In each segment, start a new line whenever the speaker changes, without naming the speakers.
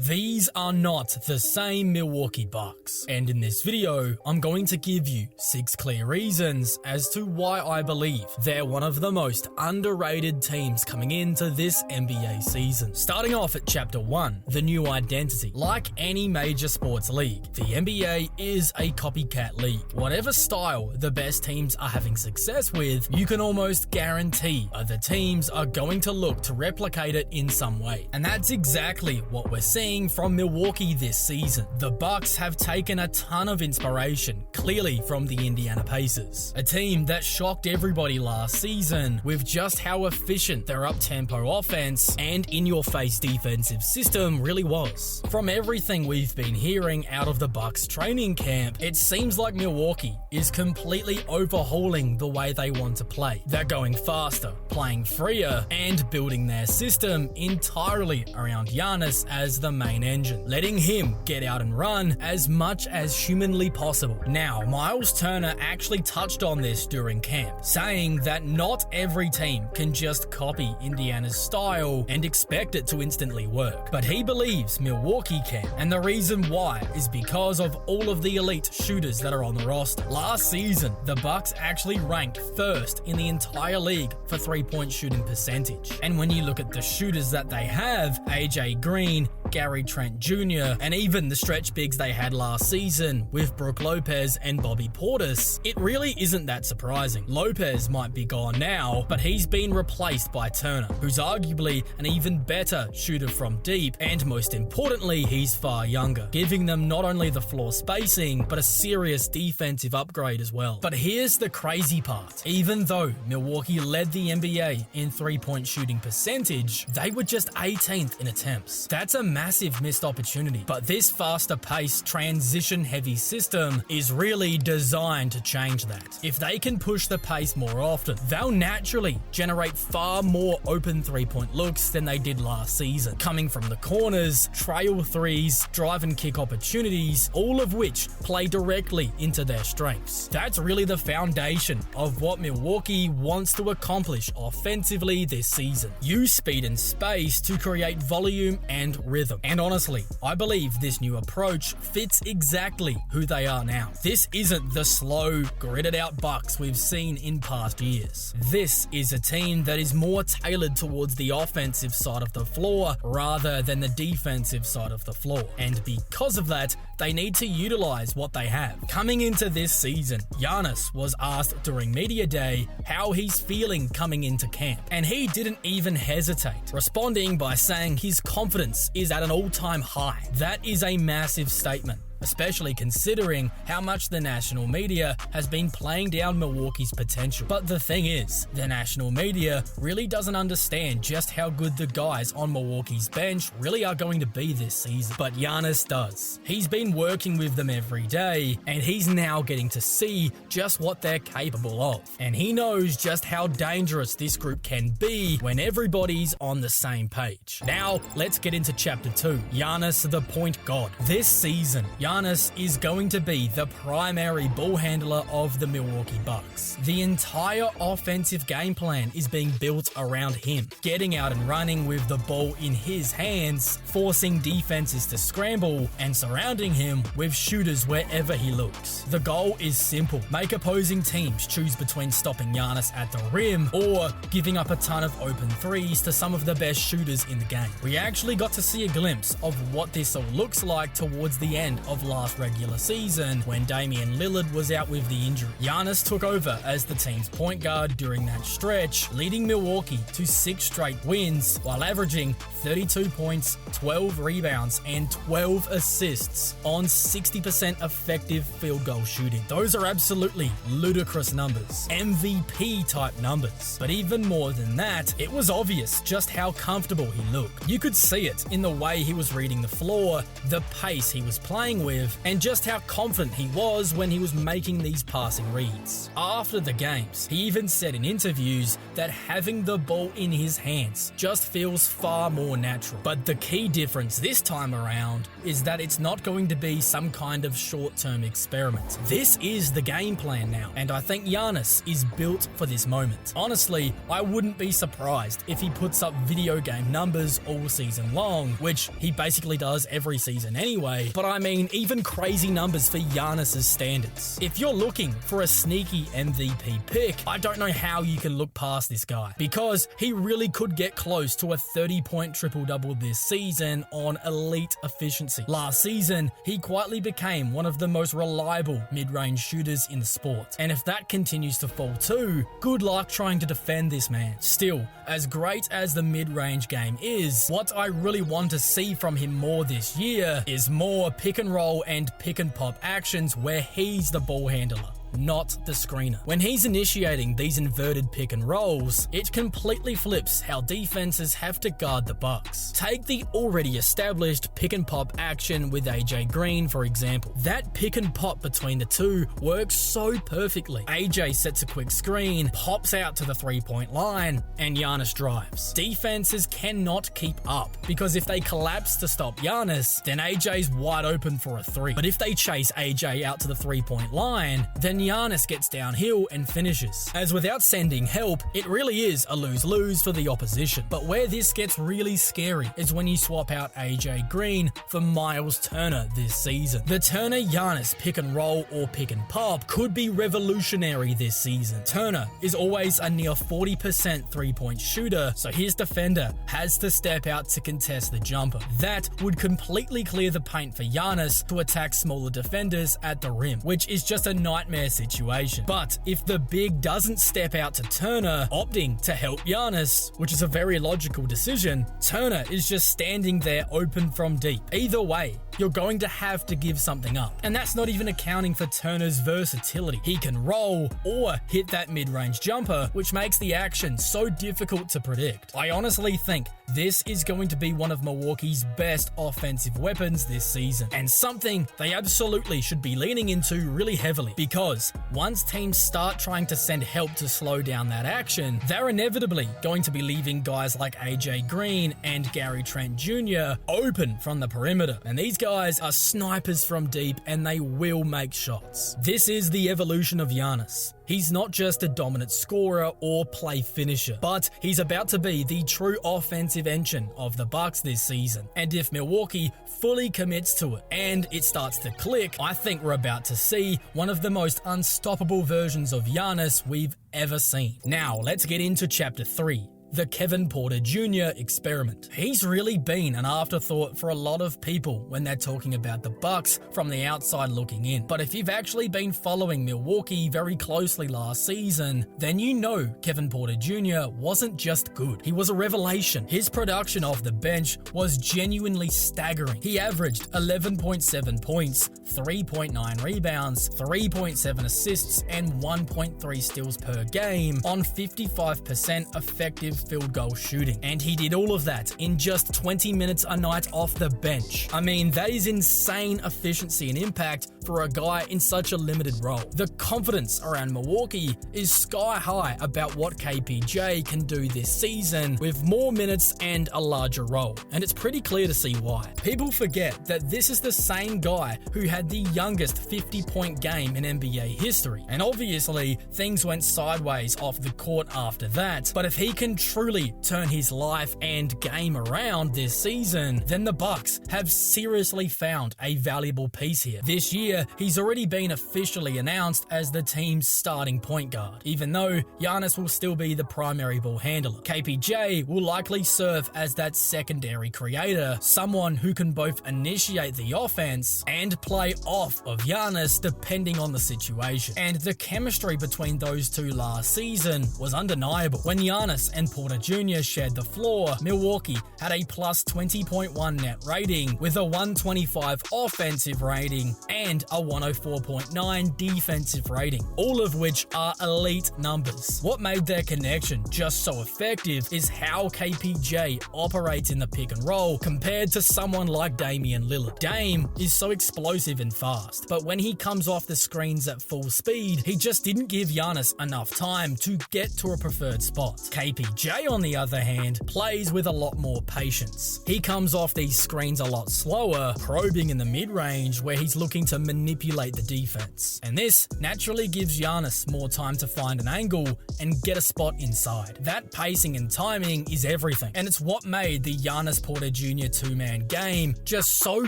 These are not the same Milwaukee Bucks, and in this video, I'm going to give you 6 clear reasons as to why I believe they're one of the most underrated teams coming into this NBA season. Starting off at Chapter 1, the new identity. Like any major sports league, the NBA is a copycat league. Whatever style the best teams are having success with, you can almost guarantee other teams are going to look to replicate it in some way. And that's exactly what we're seeing from Milwaukee this season. The Bucks have taken a ton of inspiration, clearly from the Indiana Pacers, a team that shocked everybody last season with just how efficient their up-tempo offense and in-your-face defensive system really was. From everything we've been hearing out of the Bucks training camp, it seems like Milwaukee is completely overhauling the way they want to play. They're going faster, playing freer, and building their system entirely around Giannis as the main engine, letting him get out and run as much as humanly possible. Now, Miles Turner actually touched on this during camp, saying that not every team can just copy Indiana's style and expect it to instantly work, but he believes Milwaukee can, and the reason why is because of all of the elite shooters that are on the roster. Last season, the Bucks actually ranked first in the entire league for three-point shooting percentage, and when you look at the shooters that they have, AJ Green, Gary Trent Jr., and even the stretch bigs they had last season with Brook Lopez and Bobby Portis, it really isn't that surprising. Lopez might be gone now, but he's been replaced by Turner, who's arguably an even better shooter from deep, and most importantly, he's far younger, giving them not only the floor spacing, but a serious defensive upgrade as well. But here's the crazy part. Even though Milwaukee led the NBA in three-point shooting percentage, they were just 18th in attempts. That's a massive missed opportunity, but this faster-paced, transition-heavy system is really designed to change that. If they can push the pace more often, they'll naturally generate far more open three-point looks than they did last season, coming from the corners, trail threes, drive and kick opportunities, all of which play directly into their strengths. That's really the foundation of what Milwaukee wants to accomplish offensively this season. Use speed and space to create volume and rhythm. And honestly, I believe this new approach fits exactly who they are now. This isn't the slow, gritted out Bucks we've seen in past years. This is a team that is more tailored towards the offensive side of the floor rather than the defensive side of the floor. And because of that, they need to utilize what they have. Coming into this season, Giannis was asked during media day how he's feeling coming into camp, and he didn't even hesitate, responding by saying his confidence is at an all-time high. That is a massive statement, especially considering how much the national media has been playing down Milwaukee's potential. But the thing is, the national media really doesn't understand just how good the guys on Milwaukee's bench really are going to be this season. But Giannis does. He's been working with them every day, and he's now getting to see just what they're capable of. And he knows just how dangerous this group can be when everybody's on the same page. Now, let's get into Chapter 2, Giannis the Point God. This season, Giannis is going to be the primary ball handler of the Milwaukee Bucks. The entire offensive game plan is being built around him, getting out and running with the ball in his hands, forcing defenses to scramble, and surrounding him with shooters wherever he looks. The goal is simple: make opposing teams choose between stopping Giannis at the rim or giving up a ton of open threes to some of the best shooters in the game. We actually got to see a glimpse of what this all looks like towards the end of last regular season when Damian Lillard was out with the injury. Giannis took over as the team's point guard during that stretch, leading Milwaukee to 6 straight wins while averaging 32 points, 12 rebounds, and 12 assists on 60% effective field goal shooting. Those are absolutely ludicrous numbers, MVP type numbers. But even more than that, it was obvious just how comfortable he looked. You could see it in the way he was reading the floor, the pace he was playing with, with, and just how confident he was when he was making these passing reads. After the games, he even said in interviews that having the ball in his hands just feels far more natural. But the key difference this time around is that it's not going to be some kind of short-term experiment. This is the game plan now, and I think Giannis is built for this moment. Honestly, I wouldn't be surprised if he puts up video game numbers all season long, which he basically does every season anyway, but I mean even crazy numbers for Giannis's standards. If you're looking for a sneaky MVP pick, I don't know how you can look past this guy, because he really could get close to a 30-point triple-double this season on elite efficiency. Last season, he quietly became one of the most reliable mid-range shooters in the sport, and if that continues to fall too, good luck trying to defend this man. Still, as great as the mid-range game is, what I really want to see from him more this year is more pick and roll and pick and pop actions where he's the ball handler, not the screener. When he's initiating these inverted pick and rolls, it completely flips how defenses have to guard the Bucks. Take the already established pick and pop action with AJ Green, for example. That pick and pop between the two works so perfectly. AJ sets a quick screen, pops out to the three-point line, and Giannis drives. Defenses cannot keep up, because if they collapse to stop Giannis, then AJ's wide open for a three. But if they chase AJ out to the three-point line, then Giannis gets downhill and finishes. As without sending help, it really is a lose-lose for the opposition. But where this gets really scary is when you swap out AJ Green for Miles Turner this season. The Turner-Giannis pick and roll or pick and pop could be revolutionary this season. Turner is always a near 40% three-point shooter, so his defender has to step out to contest the jumper. That would completely clear the paint for Giannis to attack smaller defenders at the rim, which is just a nightmare situation. But if the big doesn't step out to Turner, opting to help Giannis, which is a very logical decision, Turner is just standing there open from deep. Either way, you're going to have to give something up. And that's not even accounting for Turner's versatility. He can roll or hit that mid-range jumper, which makes the action so difficult to predict. I honestly think this is going to be one of Milwaukee's best offensive weapons this season, and something they absolutely should be leaning into really heavily, because once teams start trying to send help to slow down that action, they're inevitably going to be leaving guys like AJ Green and Gary Trent Jr. open from the perimeter, and these guys are snipers from deep and they will make shots. This is the evolution of Giannis. He's not just a dominant scorer or play finisher, but he's about to be the true offensive engine of the Bucks this season. And if Milwaukee fully commits to it and it starts to click, I think we're about to see one of the most unstoppable versions of Giannis we've ever seen. Now, let's get into Chapter 3. The Kevin Porter Jr. experiment. He's really been an afterthought for a lot of people when they're talking about the Bucks from the outside looking in. But if you've actually been following Milwaukee very closely last season, then you know Kevin Porter Jr. wasn't just good. He was a revelation. His production off the bench was genuinely staggering. He averaged 11.7 points, 3.9 rebounds, 3.7 assists, and 1.3 steals per game on 55% effective field goal shooting. And he did all of that in just 20 minutes a night off the bench. I mean, that is insane efficiency and impact for a guy in such a limited role. The confidence around Milwaukee is sky high about what KPJ can do this season with more minutes and a larger role. And it's pretty clear to see why. People forget that this is the same guy who had the youngest 50-point game in NBA history. And obviously, things went sideways off the court after that. But if he can truly turn his life and game around this season, then the Bucks have seriously found a valuable piece here. This year, he's already been officially announced as the team's starting point guard, even though Giannis will still be the primary ball handler. KPJ will likely serve as that secondary creator, someone who can both initiate the offense and play off of Giannis depending on the situation. And the chemistry between those two last season was undeniable. When Giannis and Porter Jr. shared the floor, Milwaukee had a plus 20.1 net rating with a 125 offensive rating and a 104.9 defensive rating, all of which are elite numbers. What made their connection just so effective is how KPJ operates in the pick and roll compared to someone like Damian Lillard. Dame is so explosive and fast, but when he comes off the screens at full speed, he just didn't give Giannis enough time to get to a preferred spot. KPJ, on the other hand, plays with a lot more patience. He comes off these screens a lot slower, probing in the mid-range where he's looking to manipulate the defense. And this naturally gives Giannis more time to find an angle and get a spot inside. That pacing and timing is everything, and it's what made the Giannis Porter Jr. two-man game just so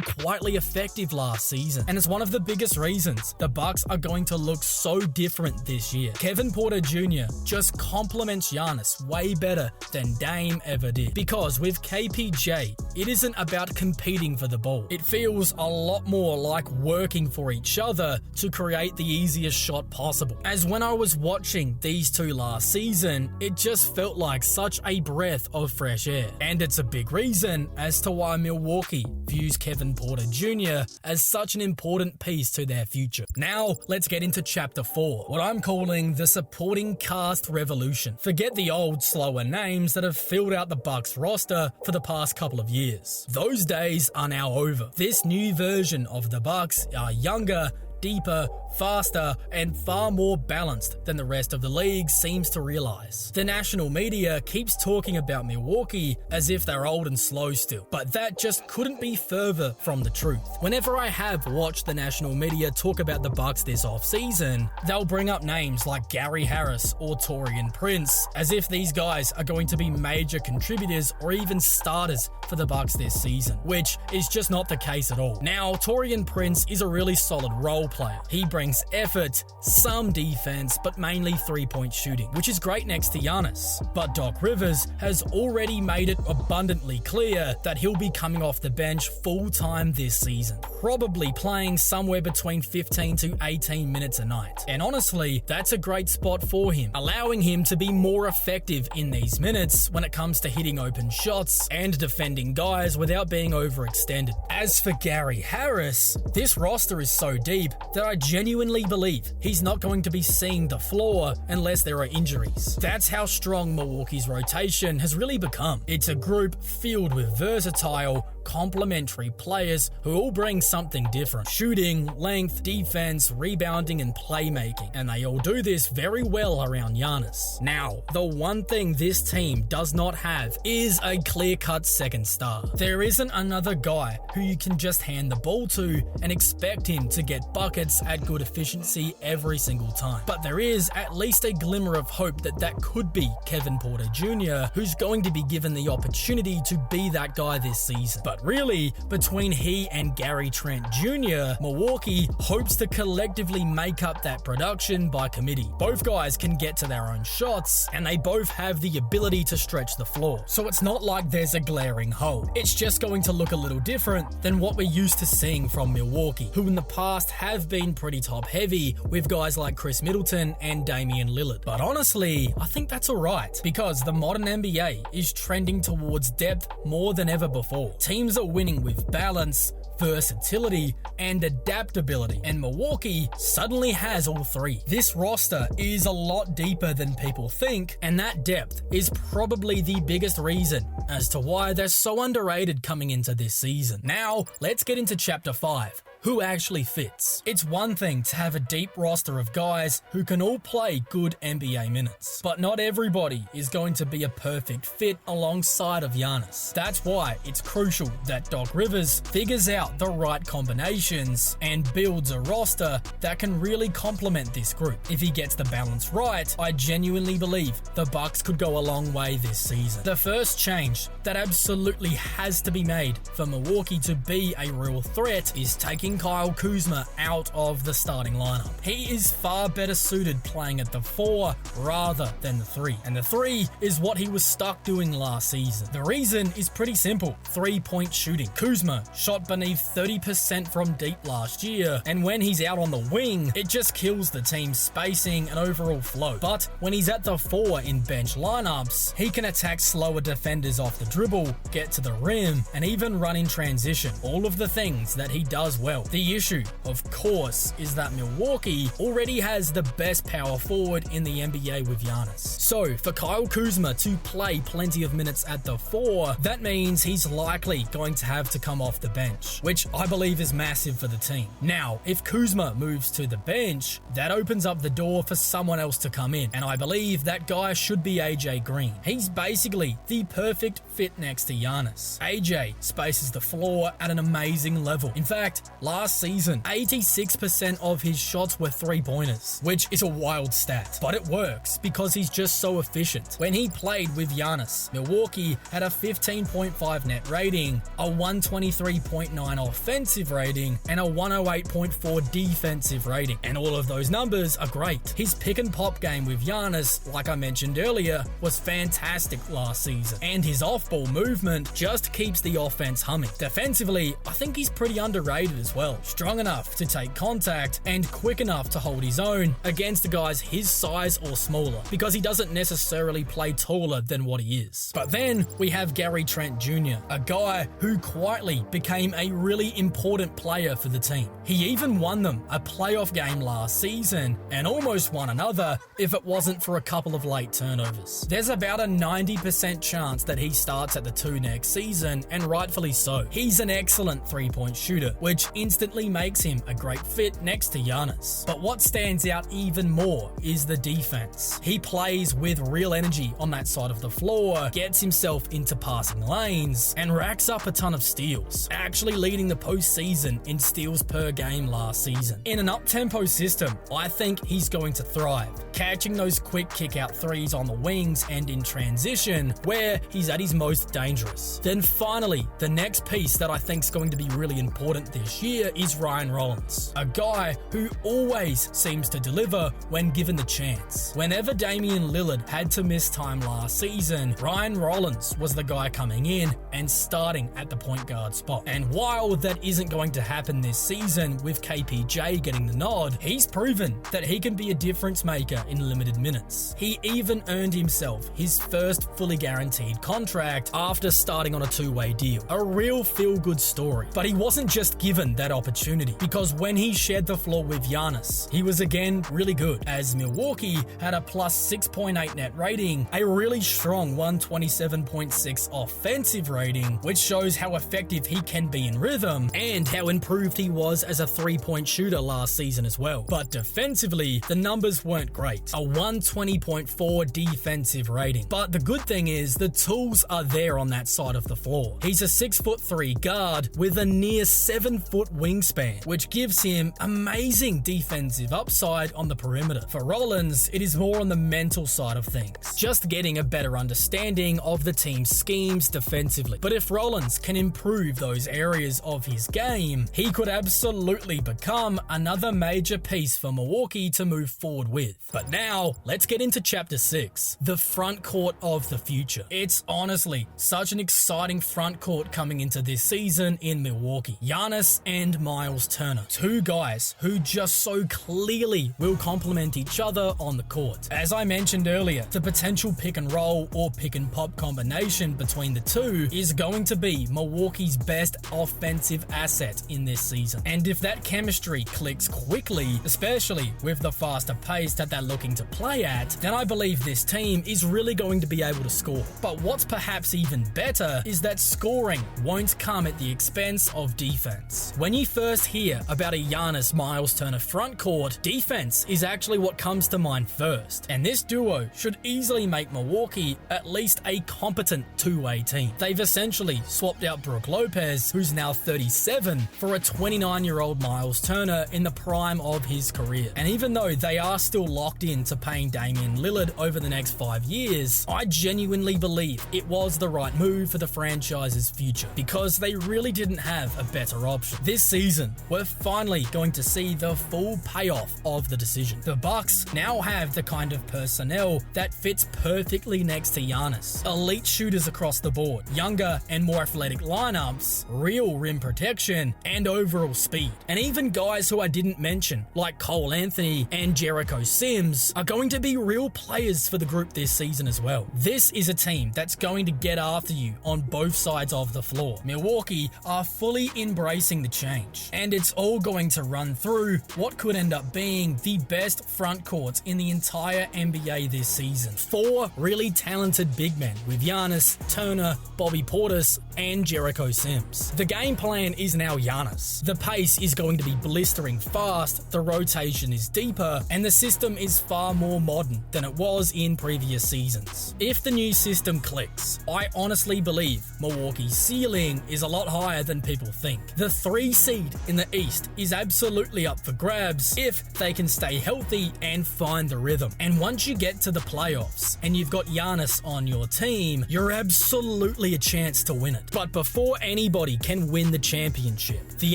quietly effective last season. And it's one of the biggest reasons the Bucks are going to look so different this year. Kevin Porter Jr. just complements Giannis way better than Dame ever did. Because with KPJ, it isn't about competing for the ball. It feels a lot more like working for each other to create the easiest shot possible. As when I was watching these two last season, it just felt like such a breath of fresh air. And it's a big reason as to why Milwaukee views Kevin Porter Jr. as such an important piece to their future. Now, let's get into Chapter 4, what I'm calling the supporting cast revolution. Forget the old, slower names that have filled out the Bucks roster for the past couple of years. Those days are now over. This new version of the Bucks are younger, deeper, faster, and far more balanced than the rest of the league seems to realize. The national media keeps talking about Milwaukee as if they're old and slow still, but that just couldn't be further from the truth. Whenever I have watched the national media talk about the Bucks this offseason, they'll bring up names like Gary Harris or Taurean Prince, as if these guys are going to be major contributors or even starters for the Bucks this season, which is just not the case at all. Now, Taurean Prince is a really solid role player. He brings effort, some defense, but mainly three-point shooting, which is great next to Giannis. But Doc Rivers has already made it abundantly clear that he'll be coming off the bench full-time this season, probably playing somewhere between 15 to 18 minutes a night. And honestly, that's a great spot for him, allowing him to be more effective in these minutes when it comes to hitting open shots and defending guys without being overextended. As for Gary Harris, this roster is so deep that I genuinely believe he's not going to be seeing the floor unless there are injuries. That's how strong Milwaukee's rotation has really become. It's a group filled with versatile, complementary players who all bring something different. Shooting, length, defense, rebounding, and playmaking. And they all do this very well around Giannis. Now, the one thing this team does not have is a clear-cut second star. There isn't another guy who you can just hand the ball to and expect him to get buckets at good efficiency every single time. But there is at least a glimmer of hope that that could be Kevin Porter Jr., who's going to be given the opportunity to be that guy this season. But really, between he and Gary Trent Jr., Milwaukee hopes to collectively make up that production by committee. Both guys can get to their own shots, and they both have the ability to stretch the floor. So it's not like there's a glaring hole. It's just going to look a little different than what we're used to seeing from Milwaukee, who in the past have been pretty top-heavy with guys like Chris Middleton and Damian Lillard. But honestly, I think that's alright, because the modern NBA is trending towards depth more than ever before. Teams are winning with balance, versatility, and adaptability, and Milwaukee suddenly has all three. This roster is a lot deeper than people think, and that depth is probably the biggest reason as to why they're so underrated coming into this season. Now, let's get into Chapter 5. Who actually fits? It's one thing to have a deep roster of guys who can all play good NBA minutes, but not everybody is going to be a perfect fit alongside of Giannis. That's why it's crucial that Doc Rivers figures out the right combinations and builds a roster that can really complement this group. If he gets the balance right, I genuinely believe the Bucks could go a long way this season. The first change that absolutely has to be made for Milwaukee to be a real threat is taking Kyle Kuzma out of the starting lineup. He is far better suited playing at the 4 rather than the 3. And the 3 is what he was stuck doing last season. The reason is pretty simple: three-point shooting. Kuzma shot beneath 30% from deep last year, and when he's out on the wing, it just kills the team's spacing and overall flow. But when he's at the 4 in bench lineups, he can attack slower defenders off the dribble, get to the rim, and even run in transition. All of the things that he does well. well. The issue, of course, is that Milwaukee already has the best power forward in the NBA with Giannis. So for Kyle Kuzma to play plenty of minutes at the 4, that means he's likely going to have to come off the bench, which I believe is massive for the team. Now, if Kuzma moves to the bench, that opens up the door for someone else to come in, and I believe that guy should be AJ Green. He's basically the perfect fit next to Giannis. AJ spaces the floor at an amazing level. In fact, last season, 86% of his shots were 3-pointers, which is a wild stat, but it works because he's just so efficient. When he played with Giannis, Milwaukee had a 15.5 net rating, a 123.9 offensive rating, and a 108.4 defensive rating, and all of those numbers are great. His pick and pop game with Giannis, like I mentioned earlier, was fantastic last season, and his off-ball movement just keeps the offense humming. Defensively, I think he's pretty underrated as well. Strong enough to take contact and quick enough to hold his own against guys his size or smaller, because he doesn't necessarily play taller than what he is. But then we have Gary Trent Jr., a guy who quietly became a really important player for the team. He even won them a playoff game last season and almost won another if it wasn't for a couple of late turnovers. There's about a 90% chance that he starts at the 2 next season, and rightfully so. He's an excellent 3-point shooter, which instantly makes him a great fit next to Giannis. But what stands out even more is the defense. He plays with real energy on that side of the floor, gets himself into passing lanes, and racks up a ton of steals, actually leading the postseason in steals per game last season. In an up-tempo system, I think he's going to thrive, catching those quick kick-out threes on the wings and in transition, where he's at his most dangerous. Then finally, the next piece that I think is going to be really important this year is Ryan Rollins, a guy who always seems to deliver when given the chance. Whenever Damian Lillard had to miss time last season, Ryan Rollins was the guy coming in and starting at the point guard spot. And while that isn't going to happen this season with KPJ getting the nod, he's proven that he can be a difference maker in limited minutes. He even earned himself his first fully guaranteed contract after starting on a 2-way deal. A real feel-good story. But he wasn't just given that opportunity, because when he shared the floor with Giannis, he was again really good, as Milwaukee had a plus 6.8 net rating, a really strong 127.6 offensive rating, which shows how effective he can be in rhythm and how improved he was as a 3-point shooter last season as well. But defensively, the numbers weren't great. A 120.4 defensive rating. But the good thing is the tools are there on that side of the floor. He's a 6'3" guard with a near 7-foot wingspan, which gives him amazing defensive upside on the perimeter. For Rollins, it is more on the mental side of things, just getting a better understanding of the team's schemes defensively. But if Rollins can improve those areas of his game, he could absolutely become another major piece for Milwaukee to move forward with. But now, let's get into Chapter 6, the front court of the future. It's honestly such an exciting front court coming into this season in Milwaukee. Giannis and Miles Turner, two guys who just so clearly will complement each other on the court. As I mentioned earlier, the potential pick and roll or pick and pop combination between the two is going to be Milwaukee's best offensive asset in this season. And if that chemistry clicks quickly, especially with the faster pace that they're looking to play at, then I believe this team is really going to be able to score. But what's perhaps even better is that scoring won't come at the expense of defense. When you first hear about a Giannis Miles Turner front court, defense is actually what comes to mind first. And this duo should easily make Milwaukee at least a competent 2-way team. They've essentially swapped out Brook Lopez, who's now 37, for a 29-year-old Miles Turner in the prime of his career. And even though they are still locked into paying Damian Lillard over the next 5 years, I genuinely believe it was the right move for the franchise's future, because they really didn't have a better option. This season, we're finally going to see the full payoff of the decision. The Bucks now have the kind of personnel that fits perfectly next to Giannis. Elite shooters across the board, younger and more athletic lineups, real rim protection, and overall speed. And even guys who I didn't mention, like Cole Anthony and Jericho Sims, are going to be real players for the group this season as well. This is a team that's going to get after you on both sides of the floor. Milwaukee are fully embracing the challenge, change. And it's all going to run through what could end up being the best front courts in the entire NBA this season. 4 really talented big men with Giannis, Turner, Bobby Portis, and Jericho Sims. The game plan is now Giannis. The pace is going to be blistering fast, the rotation is deeper, and the system is far more modern than it was in previous seasons. If the new system clicks, I honestly believe Milwaukee's ceiling is a lot higher than people think. The 3 seed in the East is absolutely up for grabs if they can stay healthy and find the rhythm. And once you get to the playoffs and you've got Giannis on your team, you're absolutely a chance to win it. But before anybody can win the championship, the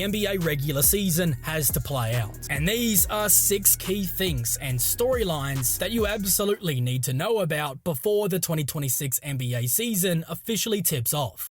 NBA regular season has to play out. And these are 6 key things and storylines that you absolutely need to know about before the 2026 NBA season officially tips off.